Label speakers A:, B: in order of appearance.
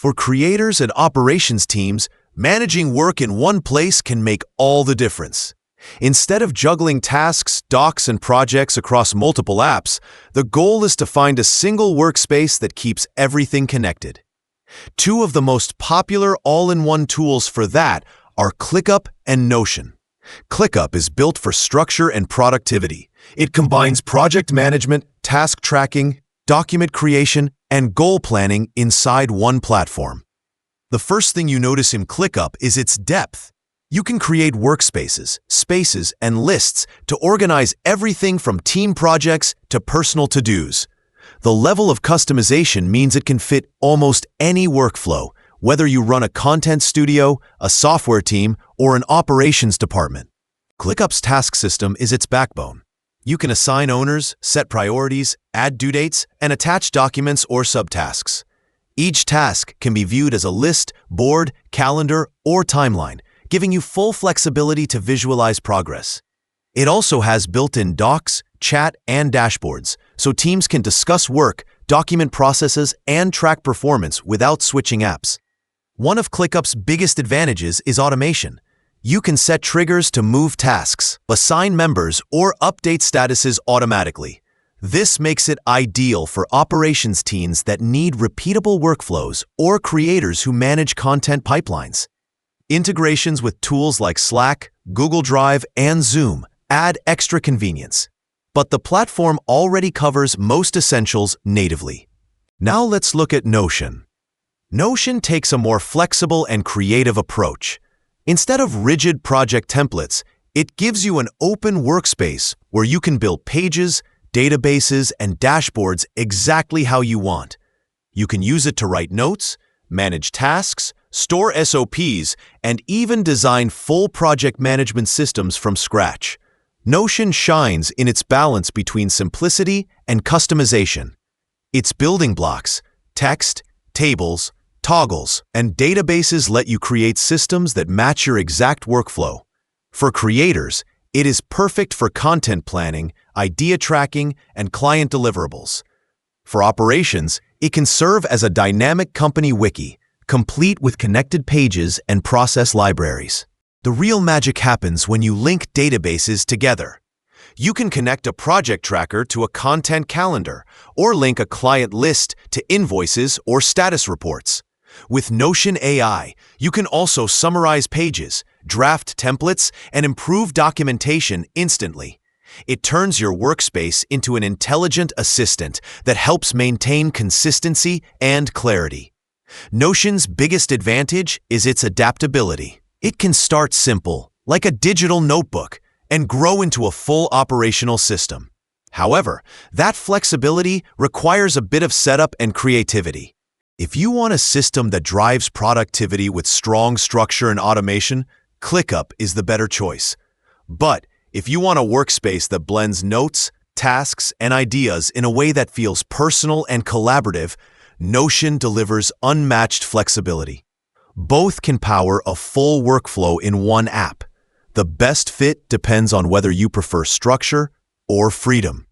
A: For creators and operations teams, managing work in one place can make all the difference. Instead of juggling tasks, docs, and projects across multiple apps, the goal is to find a single workspace that keeps everything connected. Two of the most popular all-in-one tools for that are ClickUp and Notion. ClickUp is built for structure and productivity. It combines project management, task tracking, document creation, and goal planning inside one platform. The first thing you notice in ClickUp is its depth. You can create workspaces, spaces, and lists to organize everything from team projects to personal to-dos. The level of customization means it can fit almost any workflow, whether you run a content studio, a software team, or an operations department. ClickUp's task system is its backbone. You can assign owners, set priorities, add due dates, and attach documents or subtasks. Each task can be viewed as a list, board, calendar, or timeline, giving you full flexibility to visualize progress. It also has built-in docs, chat, and dashboards, so teams can discuss work, document processes, and track performance without switching apps. One of ClickUp's biggest advantages is automation. You can set triggers to move tasks, assign members, or update statuses automatically. This makes it ideal for operations teams that need repeatable workflows or creators who manage content pipelines. Integrations with tools like Slack, Google Drive, and Zoom add extra convenience. But the platform already covers most essentials natively. Now let's look at Notion. Notion takes a more flexible and creative approach. Instead of rigid project templates, it gives you an open workspace where you can build pages, databases, and dashboards exactly how you want. You can use it to write notes, manage tasks, store SOPs, and even design full project management systems from scratch. Notion shines in its balance between simplicity and customization. Its building blocks, text, tables, toggles, and databases let you create systems that match your exact workflow. For creators, it is perfect for content planning, idea tracking, and client deliverables. For operations, it can serve as a dynamic company wiki, complete with connected pages and process libraries. The real magic happens when you link databases together. You can connect a project tracker to a content calendar, or link a client list to invoices or status reports. With Notion AI, you can also summarize pages, draft templates, and improve documentation instantly. It turns your workspace into an intelligent assistant that helps maintain consistency and clarity. Notion's biggest advantage is its adaptability. It can start simple, like a digital notebook, and grow into a full operational system. However, that flexibility requires a bit of setup and creativity. If you want a system that drives productivity with strong structure and automation, ClickUp is the better choice. But if you want a workspace that blends notes, tasks, and ideas in a way that feels personal and collaborative, Notion delivers unmatched flexibility. Both can power a full workflow in one app. The best fit depends on whether you prefer structure or freedom.